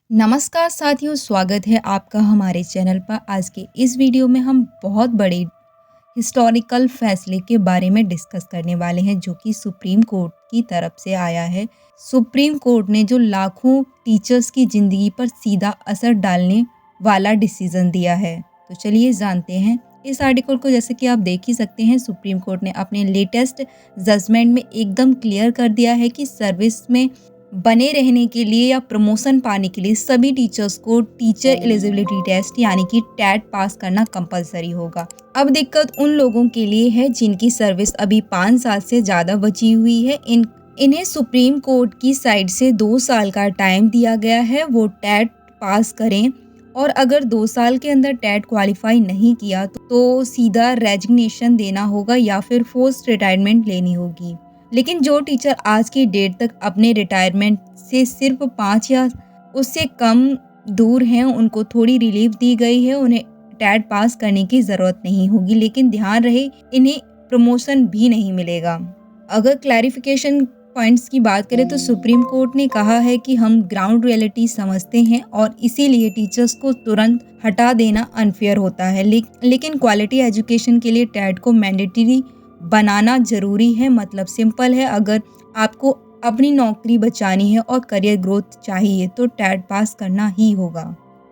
नमस्कार साथियों, स्वागत है आपका हमारे चैनल पर। आज के इस वीडियो में हम बहुत बड़े हिस्टोरिकल फैसले के बारे में डिस्कस करने वाले हैं जो कि सुप्रीम कोर्ट की तरफ से आया है। सुप्रीम कोर्ट ने जो लाखों टीचर्स की ज़िंदगी पर सीधा असर डालने वाला डिसीजन दिया है। तो चलिए जानते हैं इस आर्टिकल को। जैसे कि आप देख ही सकते हैं, सुप्रीम कोर्ट ने अपने लेटेस्ट जजमेंट में एकदम क्लियर कर दिया है कि सर्विस में बने रहने के लिए या प्रमोशन पाने के लिए सभी टीचर्स को टीचर एलिजिबिलिटी टेस्ट यानी कि टैट पास करना कंपलसरी होगा। अब दिक्कत उन लोगों के लिए है जिनकी सर्विस अभी 5 साल से ज़्यादा बची हुई है। इन्हें सुप्रीम कोर्ट की साइड से 2 साल का टाइम दिया गया है, वो टैट पास करें। और अगर 2 साल के अंदर टैट क्वालिफाई नहीं किया तो सीधा रेजिग्नेशन देना होगा या फिर फोर्स्ड रिटायरमेंट लेनी होगी। लेकिन जो टीचर आज की डेट तक अपने रिटायरमेंट से सिर्फ 5 या उससे कम दूर हैं, उनको थोड़ी रिलीफ दी गई है। उन्हें टैट पास करने की ज़रूरत नहीं होगी, लेकिन ध्यान रहे इन्हें प्रमोशन भी नहीं मिलेगा। अगर क्लैरिफिकेशन पॉइंट्स की बात करें तो सुप्रीम कोर्ट ने कहा है कि हम ग्राउंड रियलिटी समझते हैं और इसीलिए टीचर्स को तुरंत हटा देना अनफेयर होता है। लेकिन क्वालिटी एजुकेशन के लिए टैट को मैंडेटरी बनाना ज़रूरी है। मतलब सिंपल है, अगर आपको अपनी नौकरी बचानी है और करियर ग्रोथ चाहिए तो टैट पास करना ही होगा।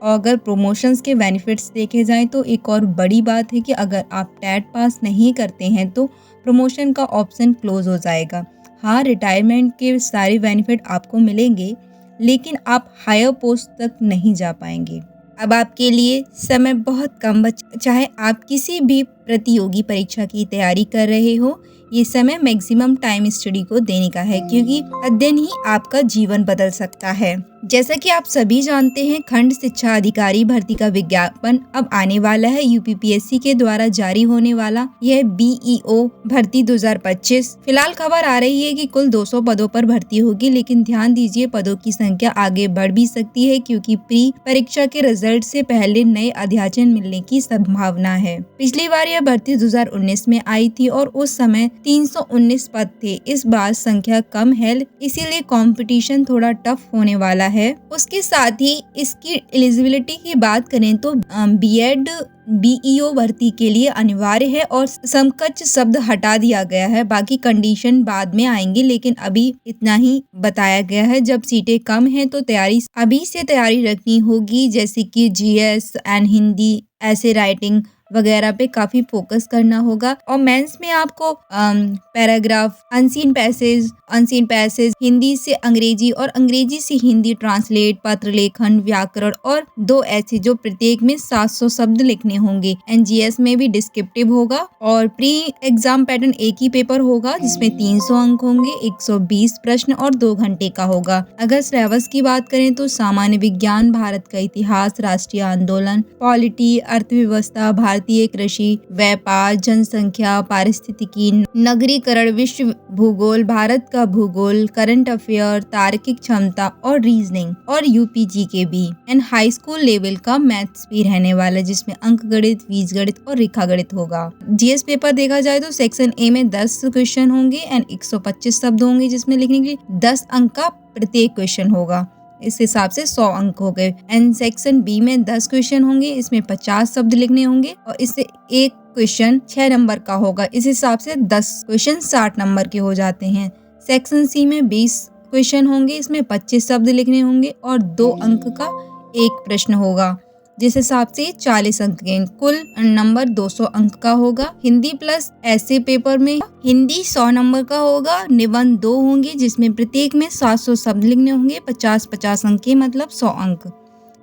और अगर प्रमोशंस के बेनिफिट्स देखे जाएं तो एक और बड़ी बात है कि अगर आप टैट पास नहीं करते हैं तो प्रमोशन का ऑप्शन क्लोज हो जाएगा। हाँ, रिटायरमेंट के सारे बेनिफिट आपको मिलेंगे, लेकिन आप हायर पोस्ट तक नहीं जा पाएंगे। अब आपके लिए समय बहुत कम चाहे आप किसी भी प्रतियोगी परीक्षा की तैयारी कर रहे हो, ये समय मैक्सिमम टाइम स्टडी को देने का है, क्योंकि अध्ययन ही आपका जीवन बदल सकता है। जैसा कि आप सभी जानते हैं, खंड शिक्षा अधिकारी भर्ती का विज्ञापन अब आने वाला है। यूपीपीएससी के द्वारा जारी होने वाला यह बीईओ भर्ती 2025। फिलहाल खबर आ रही है कि कुल 200 पदों पर भर्ती होगी, लेकिन ध्यान दीजिए पदों की संख्या आगे बढ़ भी सकती है, क्योंकि प्री परीक्षा के रिजल्ट से पहले नए अध्याचन मिलने की संभावना है। पिछली बार यह भर्ती 2019 में आई थी और उस समय 319 पद थे। इस बार संख्या कम है, इसीलिए कंपटीशन थोड़ा टफ होने वाला है। उसके साथ ही इसकी एलिजिबिलिटी की बात करें तो बीएड बीईओ भर्ती के लिए अनिवार्य है और समकक्ष शब्द हटा दिया गया है। बाकी कंडीशन बाद में आएंगी, लेकिन अभी इतना ही बताया गया है। जब सीटें कम हैं तो अभी से तैयारी रखनी होगी, जैसे कि जीएस एंड हिंदी, ऐसे राइटिंग वगैरह पे काफी फोकस करना होगा। और मेंस में आपको पैराग्राफ, अनसीन पैसेज, हिंदी से अंग्रेजी और अंग्रेजी से हिंदी ट्रांसलेट, पत्र लेखन, व्याकरण और 2 ऐसे जो प्रत्येक में 700 शब्द लिखने होंगे। एनजीएस में भी डिस्क्रिप्टिव होगा और प्री एग्जाम पैटर्न एक ही पेपर होगा जिसमें 300 अंक होंगे, 120 प्रश्न और 2 घंटे का होगा। अगर सिलेबस की बात करें तो सामान्य विज्ञान, भारत का इतिहास, राष्ट्रीय आंदोलन, पॉलिटी, अर्थव्यवस्था, भारतीय कृषि, व्यापार, जनसंख्या, पारिस्थितिकी, नगरीकरण, विश्व भूगोल, भारत का भूगोल, करंट अफेयर, तार्किक क्षमता और रीजनिंग और यूपीजी के भी एंड हाई स्कूल लेवल का मैथ्स भी रहने वाला है, जिसमें अंक गणित, बीजगणित और रेखा गणित होगा। जीएस पेपर देखा जाए तो सेक्शन ए में 10 क्वेश्चन होंगे एंड 125 शब्द होंगे, जिसमें लिखने के लिए 10 अंक का प्रत्येक क्वेश्चन होगा। इस हिसाब से 100 अंक हो गए। एंड सेक्शन बी में 10 क्वेश्चन होंगे, इसमें 50 शब्द लिखने होंगे और इससे एक क्वेश्चन 6 नंबर का होगा। इस हिसाब से 10 क्वेश्चन 60 नंबर के हो जाते हैं। सेक्शन सी में 20 क्वेश्चन होंगे, इसमें 25 शब्द लिखने होंगे और 2 अंक का एक प्रश्न होगा, जिस हिसाब से 40 अंक के कुल नंबर 200 अंक का होगा। हिंदी प्लस ऐसे पेपर में हिंदी 100 नंबर का होगा, निबंध 2 होंगे जिसमें प्रत्येक में 700 शब्द लिखने होंगे, 50-50 अंक के मतलब 100 अंक।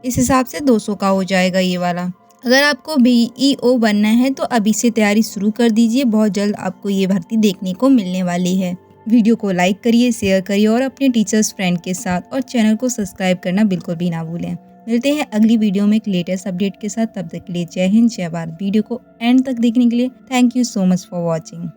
इस हिसाब से 200 का हो जाएगा ये वाला। अगर आपको बीईओ बनना है तो अभी से तैयारी शुरू कर दीजिए, बहुत जल्द आपको ये भर्ती देखने को मिलने वाली है। वीडियो को लाइक करिए, शेयर करिए और अपने टीचर्स फ्रेंड के साथ, और चैनल को सब्सक्राइब करना बिल्कुल भी ना भूलें। मिलते हैं अगली वीडियो में एक लेटेस्ट अपडेट के साथ। तब तक के लिए जय हिंद, जय भारत। वीडियो को एंड तक देखने के लिए thank you so much for watching.